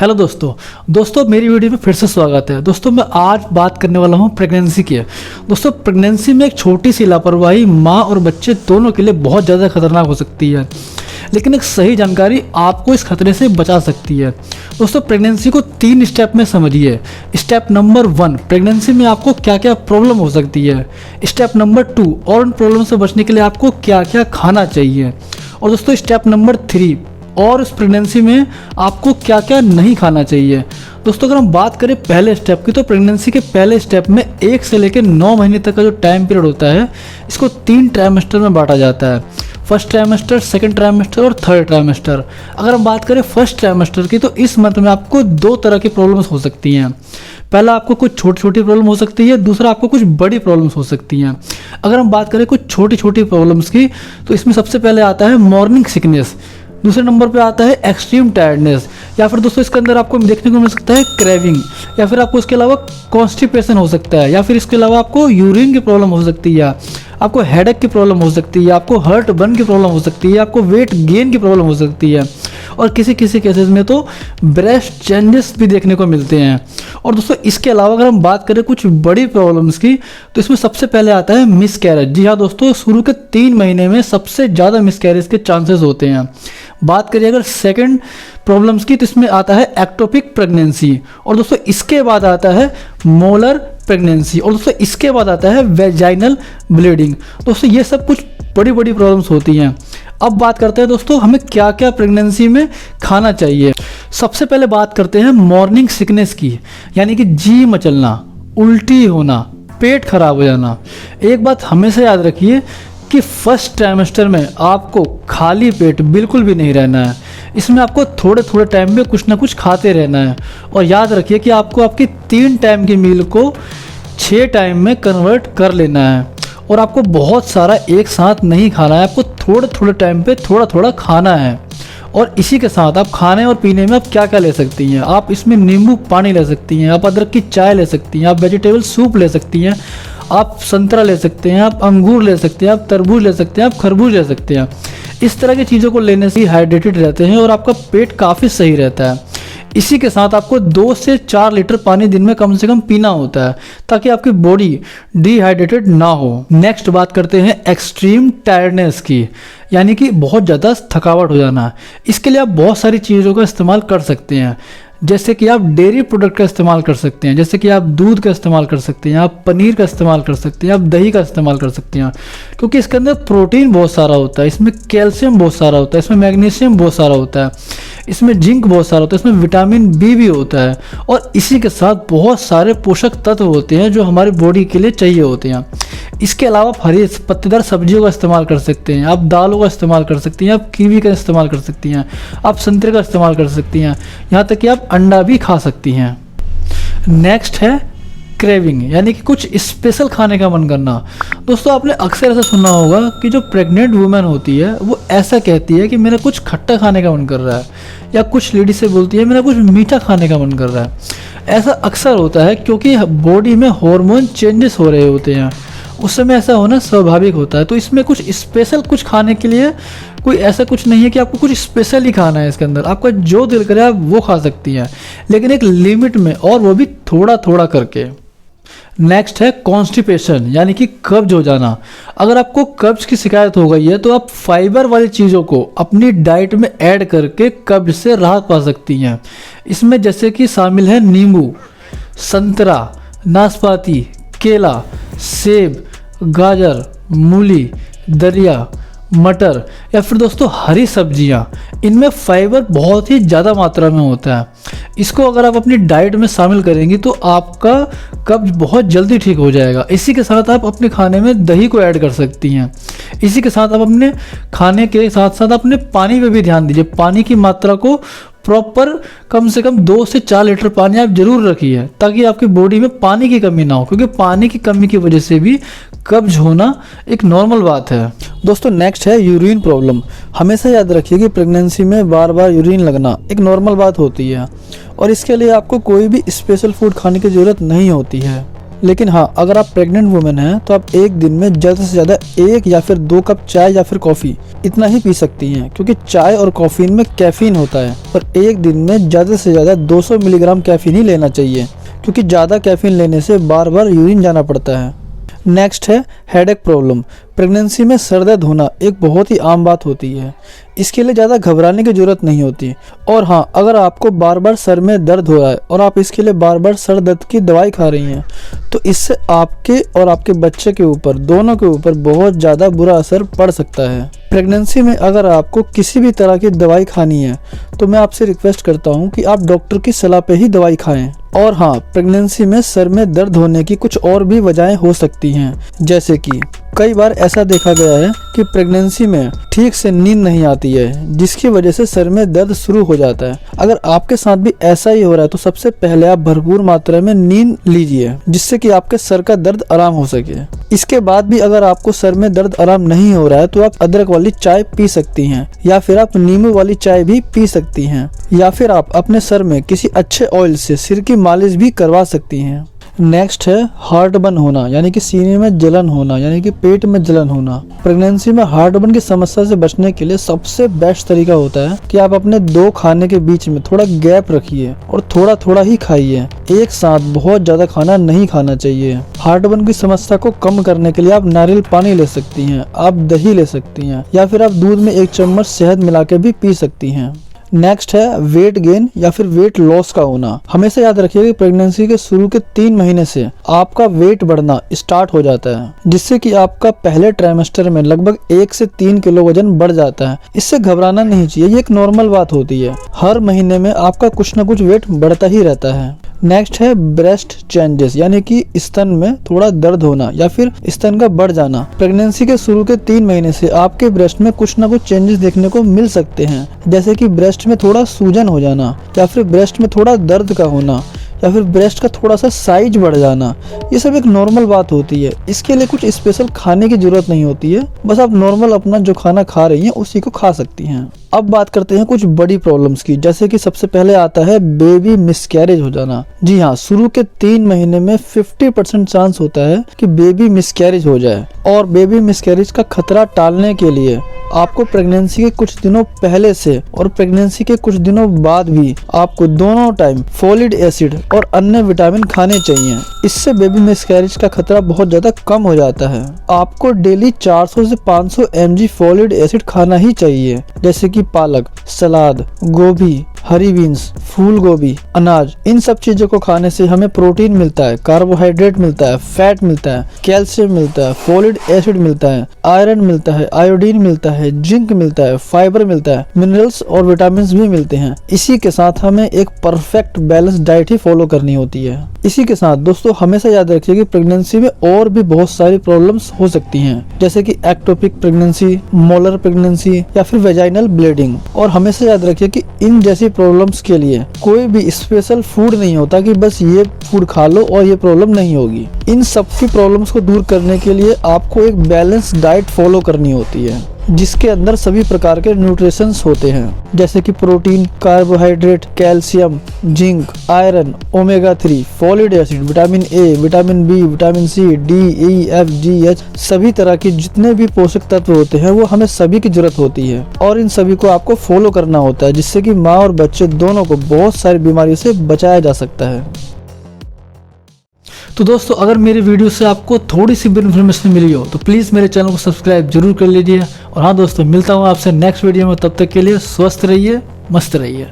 Hello दोस्तों मेरी video में फिर से स्वागत है। दोस्तों मैं आज बात करने वाला हूँ प्रेगनेंसी की। दोस्तों प्रेगनेंसी में एक छोटी सी लापरवाही माँ और बच्चे दोनों के लिए बहुत ज़्यादा खतरनाक हो सकती है, लेकिन एक सही जानकारी आपको इस खतरे से बचा सकती है। दोस्तों प्रेगनेंसी को 3 स्टेप में समझिए। स्टेप नंबर 1, प्रेगनेंसी में आपको क्या क्या प्रॉब्लम हो सकती है। स्टेप नंबर 2, और उन प्रॉब्लम से बचने के लिए आपको क्या क्या खाना चाहिए। और दोस्तों स्टेप नंबर 3, और उस प्रेगनेंसी में आपको क्या क्या नहीं खाना चाहिए। दोस्तों अगर हम बात करें पहले स्टेप की, तो प्रेगनेंसी के पहले स्टेप में 1 से लेकर 9 महीने तक का जो टाइम पीरियड होता है, इसको 3 ट्राइमेस्टर में बांटा जाता है। फर्स्ट ट्राइमेस्टर, सेकंड ट्राइमेस्टर और थर्ड ट्राइमेस्टर। अगर हम बात करें फर्स्ट ट्राइमेस्टर की, तो इस मंथ में आपको 2 तरह की प्रॉब्लम्स हो सकती हैं। पहला आपको कुछ छोटी छोटी प्रॉब्लम हो सकती है, दूसरा आपको कुछ बड़ी प्रॉब्लम्स हो सकती हैं। अगर हम बात करें कुछ छोटी छोटी प्रॉब्लम्स की, तो इसमें सबसे पहले आता है मॉर्निंग सिकनेस, दूसरे नंबर पे आता है एक्सट्रीम टायर्डनेस, या फिर दोस्तों इसके अंदर आपको देखने को मिल सकता है क्रेविंग, या फिर आपको इसके अलावा कॉन्स्टिपेशन हो सकता है, या फिर इसके अलावा आपको यूरिन की प्रॉब्लम हो सकती है, आपको हेडेक की प्रॉब्लम हो सकती है, आपको हर्ट बर्न की प्रॉब्लम हो सकती है, आपको वेट गेन की प्रॉब्लम हो सकती है, और किसी किसी केसेस में तो ब्रेस्ट चेंजेस भी देखने को मिलते हैं। और दोस्तों इसके अलावा अगर हम बात करें कुछ बड़ी प्रॉब्लम्स की, तो इसमें सबसे पहले आता है मिसकैरेज। जी हाँ दोस्तों, शुरू के 3 महीने में सबसे ज़्यादा मिसकैरेज के चांसेस होते हैं। बात करिए अगर सेकंड प्रॉब्लम्स की, तो इसमें आता है एक्टोपिक प्रेगनेंसी, और दोस्तों इसके बाद आता है मोलर प्रेगनेंसी, और दोस्तों इसके बाद आता है वेजाइनल ब्लीडिंग। दोस्तों ये सब कुछ बड़ी बड़ी प्रॉब्लम्स होती हैं। अब बात करते हैं दोस्तों हमें क्या क्या प्रेगनेंसी में खाना चाहिए। सबसे पहले बात करते हैं मॉर्निंग सिकनेस की, यानी कि जी मचलना, उल्टी होना, पेट खराब हो जाना। एक बात हमेशा याद रखिए कि फर्स्ट ट्राइमेस्टर में आपको खाली पेट बिल्कुल भी नहीं रहना है। इसमें आपको थोड़े थोड़े टाइम में कुछ ना कुछ खाते रहना है, और याद रखिए कि आपको आपकी 3 टाइम की मील को 6 टाइम में कन्वर्ट कर लेना है, और आपको बहुत सारा एक साथ नहीं खाना है, आपको थोड़े थोड़े टाइम पे थोड़ा थोड़ा खाना है। और इसी के साथ आप खाने और पीने में आप क्या क्या ले सकती हैं, आप इसमें नींबू पानी ले सकती हैं, आप अदरक की चाय ले सकती हैं, आप वेजिटेबल सूप ले सकती हैं, आप संतरा ले सकते हैं, आप अंगूर ले सकते हैं, आप तरबूज ले सकते हैं, आप खरबूज ले सकते हैं। इस तरह की चीज़ों को लेने से हाइड्रेटेड रहते हैं और आपका पेट काफ़ी सही रहता है। इसी के साथ आपको 2 से 4 लीटर पानी दिन में कम से कम पीना होता है, ताकि आपकी बॉडी डिहाइड्रेटेड ना हो। नेक्स्ट बात करते हैं एक्सट्रीम टायर्डनेस की, यानी कि बहुत ज़्यादा थकावट हो जाना। इसके लिए आप बहुत सारी चीज़ों का इस्तेमाल कर सकते हैं, जैसे कि आप डेयरी प्रोडक्ट का इस्तेमाल कर सकते हैं, जैसे कि आप दूध का इस्तेमाल कर सकते हैं, आप पनीर का इस्तेमाल कर सकते हैं, आप दही का इस्तेमाल कर सकते हैं, क्योंकि इसके अंदर प्रोटीन बहुत सारा होता है, इसमें कैल्शियम बहुत सारा होता है, इसमें मैग्नीशियम बहुत सारा होता है, इसमें जिंक बहुत सारा होता है, इसमें विटामिन बी भी होता है, और इसी के साथ बहुत सारे पोषक तत्व होते हैं जो हमारी बॉडी के लिए चाहिए होते हैं। इसके अलावा आप हरी पत्तेदार सब्जियों का इस्तेमाल कर सकते हैं, आप दालों का इस्तेमाल कर सकती हैं, आप कीवी का इस्तेमाल कर सकती हैं, आप संतरे का इस्तेमाल कर सकती हैं, यहाँ तक कि आप अंडा भी खा सकती हैं। नेक्स्ट है क्रेविंग, यानी कि कुछ स्पेशल खाने का मन करना। दोस्तों आपने अक्सर ऐसा सुना होगा कि जो प्रेग्नेंट वुमेन होती है वो ऐसा कहती है कि मेरा कुछ खट्टा खाने का मन कर रहा है, या कुछ लेडी से बोलती है मेरा कुछ मीठा खाने का मन कर रहा है। ऐसा अक्सर होता है क्योंकि बॉडी में हार्मोन चेंजेस हो रहे होते हैं, उस समय ऐसा होना स्वाभाविक होता है। तो इसमें कुछ स्पेशल कुछ खाने के लिए कोई ऐसा कुछ नहीं है कि आपको कुछ स्पेशल ही खाना है। इसके अंदर आपका जो दिल करे आप वो खा सकती हैं, लेकिन एक लिमिट में, और वो भी थोड़ा थोड़ा करके। नेक्स्ट है कॉन्स्टिपेशन, यानी कि कब्ज हो जाना। अगर आपको कब्ज की शिकायत हो गई है, तो आप फाइबर वाली चीज़ों को अपनी डाइट में ऐड करके कब्ज से राहत पा सकती हैं। इसमें जैसे कि शामिल है नींबू, संतरा, नाशपाती, केला, सेब, गाजर, मूली, दलिया, मटर, या फिर दोस्तों हरी सब्जियां। इनमें फाइबर बहुत ही ज़्यादा मात्रा में होता है। इसको अगर आप अपनी डाइट में शामिल करेंगी तो आपका कब्ज बहुत जल्दी ठीक हो जाएगा। इसी के साथ आप अपने खाने में दही को ऐड कर सकती हैं। इसी के साथ आप अपने खाने के साथ साथ अपने पानी पे भी ध्यान दीजिए। पानी की मात्रा को प्रॉपर कम से कम 2 से 4 लीटर पानी आप जरूर रखिए, ताकि आपकी बॉडी में पानी की कमी ना हो, क्योंकि पानी की कमी की वजह से भी कब्ज होना एक नॉर्मल बात है। दोस्तों नेक्स्ट है यूरिन प्रॉब्लम। हमेशा याद रखिए कि प्रेगनेंसी में बार बार यूरिन लगना एक नॉर्मल बात होती है, और इसके लिए आपको कोई भी स्पेशल फूड खाने की ज़रूरत नहीं होती है। लेकिन हाँ, अगर आप प्रेग्नेंट वुमेन हैं तो आप एक दिन में ज़्यादा से ज़्यादा 1 या फिर 2 कप चाय या फिर कॉफ़ी इतना ही पी सकती हैं, क्योंकि चाय और कॉफ़ीन में कैफ़ीन होता है। पर एक दिन में ज़्यादा से ज़्यादा 200 मिलीग्राम कैफ़ीन ही लेना चाहिए, क्योंकि ज़्यादा कैफ़ीन लेने से बार बार यूरिन जाना पड़ता है। नेक्स्ट है हेडेक प्रॉब्लम। प्रेगनेंसी में सर दर्द होना एक बहुत ही आम बात होती है, इसके लिए ज़्यादा घबराने की ज़रूरत नहीं होती। और हाँ, अगर आपको बार बार सर में दर्द हो रहा है और आप इसके लिए बार बार सर दर्द की दवाई खा रही हैं, तो इससे आपके और आपके बच्चे के ऊपर, दोनों के ऊपर बहुत ज़्यादा बुरा असर पड़ सकता है। प्रेगनेंसी में अगर आपको किसी भी तरह की दवाई खानी है तो मैं आपसे रिक्वेस्ट करता हूँ कि आप डॉक्टर की सलाह पे ही दवाई खाएं। और हाँ, प्रेगनेंसी में सर में दर्द होने की कुछ और भी वजहें हो सकती हैं, जैसे कि कई बार ऐसा देखा गया है कि प्रेगनेंसी में ठीक से नींद नहीं आती है, जिसकी वजह से सर में दर्द शुरू हो जाता है। अगर आपके साथ भी ऐसा ही हो रहा है तो सबसे पहले आप भरपूर मात्रा में नींद लीजिए, जिससे कि आपके सर का दर्द आराम हो सके। इसके बाद भी अगर आपको सर में दर्द आराम नहीं हो रहा है तो आप अदरक वाली चाय पी सकती हैं, या फिर आप नींबू वाली चाय भी पी सकती हैं, या फिर आप अपने सर में किसी अच्छे ऑयल से सिर की मालिश भी करवा सकती हैं। नेक्स्ट है हार्टबर्न होना, यानी कि सीने में जलन होना, यानी कि पेट में जलन होना। प्रेगनेंसी में हार्टबर्न की समस्या से बचने के लिए सबसे बेस्ट तरीका होता है कि आप अपने 2 खाने के बीच में थोड़ा गैप रखिए और थोड़ा थोड़ा ही खाइए। एक साथ बहुत ज्यादा खाना नहीं खाना चाहिए। हार्टबर्न की समस्या को कम करने के लिए आप नारियल पानी ले सकती हैं, आप दही ले सकती हैं, या फिर आप दूध में 1 चम्मच शहद मिला के भी पी सकती हैं। नेक्स्ट है वेट गेन या फिर वेट लॉस का होना। हमेशा याद रखिए कि प्रेगनेंसी के शुरू के 3 महीने से आपका वेट बढ़ना स्टार्ट हो जाता है, जिससे कि आपका पहले ट्राइमेस्टर में लगभग 1 से 3 किलो वजन बढ़ जाता है। इससे घबराना नहीं चाहिए, ये एक नॉर्मल बात होती है। हर महीने में आपका कुछ ना कुछ वेट बढ़ता ही रहता है। नेक्स्ट है ब्रेस्ट चेंजेस, यानी कि स्तन में थोड़ा दर्द होना या फिर स्तन का बढ़ जाना। प्रेगनेंसी के शुरू के 3 महीने से आपके ब्रेस्ट में कुछ ना कुछ चेंजेस देखने को मिल सकते हैं, जैसे कि ब्रेस्ट में थोड़ा सूजन हो जाना, या फिर ब्रेस्ट में थोड़ा दर्द का होना, या फिर ब्रेस्ट का थोड़ा सा साइज बढ़ जाना। ये सब एक नॉर्मल बात होती है, इसके लिए कुछ स्पेशल खाने की जरूरत नहीं होती है, बस आप नॉर्मल अपना जो खाना खा रही हैं उसी को खा सकती हैं। अब बात करते हैं कुछ बड़ी प्रॉब्लम्स की, जैसे कि सबसे पहले आता है बेबी मिसकैरेज हो जाना। जी हाँ, शुरू के 3 महीने में 50% चांस होता है कि बेबी मिसकैरेज हो जाए। और बेबी मिसकैरेज का खतरा टालने के लिए आपको प्रेगनेंसी के कुछ दिनों पहले से और प्रेगनेंसी के कुछ दिनों बाद भी आपको दोनों टाइम फोलिक एसिड और अन्य विटामिन खाने चाहिए। इससे बेबी मिसकैरेज का खतरा बहुत ज्यादा कम हो जाता है। आपको डेली 400 से 500 mg फोलिक एसिड खाना ही चाहिए, जैसे कि पालक, सलाद, गोभी, हरी बीन्स, फूल गोभी, अनाज। इन सब चीजों को खाने से हमें प्रोटीन मिलता है, कार्बोहाइड्रेट मिलता है, फैट मिलता है, कैल्शियम मिलता है, फोलिक एसिड मिलता है, आयरन मिलता है, आयोडीन मिलता है, जिंक मिलता है, फाइबर मिलता है, मिनरल्स और विटामिन भी मिलते हैं। इसी के साथ हमें एक परफेक्ट बैलेंस डाइट ही फॉलो करनी होती है। इसी के साथ दोस्तों हमेशा याद रखिए कि प्रेगनेंसी में और भी बहुत सारी प्रॉब्लम्स हो सकती हैं, जैसे कि एक्टोपिक प्रेगनेंसी, मोलर प्रेगनेंसी या फिर वेजाइनल ब्लीडिंग। और हमेशा याद रखिए कि इन जैसी प्रॉब्लम्स के लिए कोई भी स्पेशल फूड नहीं होता कि बस ये फूड खा लो और ये प्रॉब्लम नहीं होगी। इन सब की प्रॉब्लम्स को दूर करने के लिए आपको एक बैलेंस डाइट फॉलो करनी होती है, जिसके अंदर सभी प्रकार के न्यूट्रिशंस होते हैं, जैसे कि protein, carbohydrate, calcium, zinc, iron, omega 3, folic acid, vitamin A, vitamin B, vitamin C, D, E, F, G, H, सभी तरह के जितने भी पोषक तत्व होते हैं वो हमें सभी की जरूरत होती है और इन सभी को आपको फॉलो करना होता है, जिससे कि माँ और बच्चे दोनों को बहुत सारी बीमारियों से बचाया जा सकता है। तो दोस्तों अगर मेरी वीडियो से आपको थोड़ी सी भी इन्फॉर्मेशन मिली हो तो प्लीज़ मेरे चैनल को सब्सक्राइब जरूर कर लीजिए। और हाँ दोस्तों, मिलता हूँ आपसे नेक्स्ट वीडियो में, तब तक के लिए स्वस्थ रहिए, मस्त रहिए।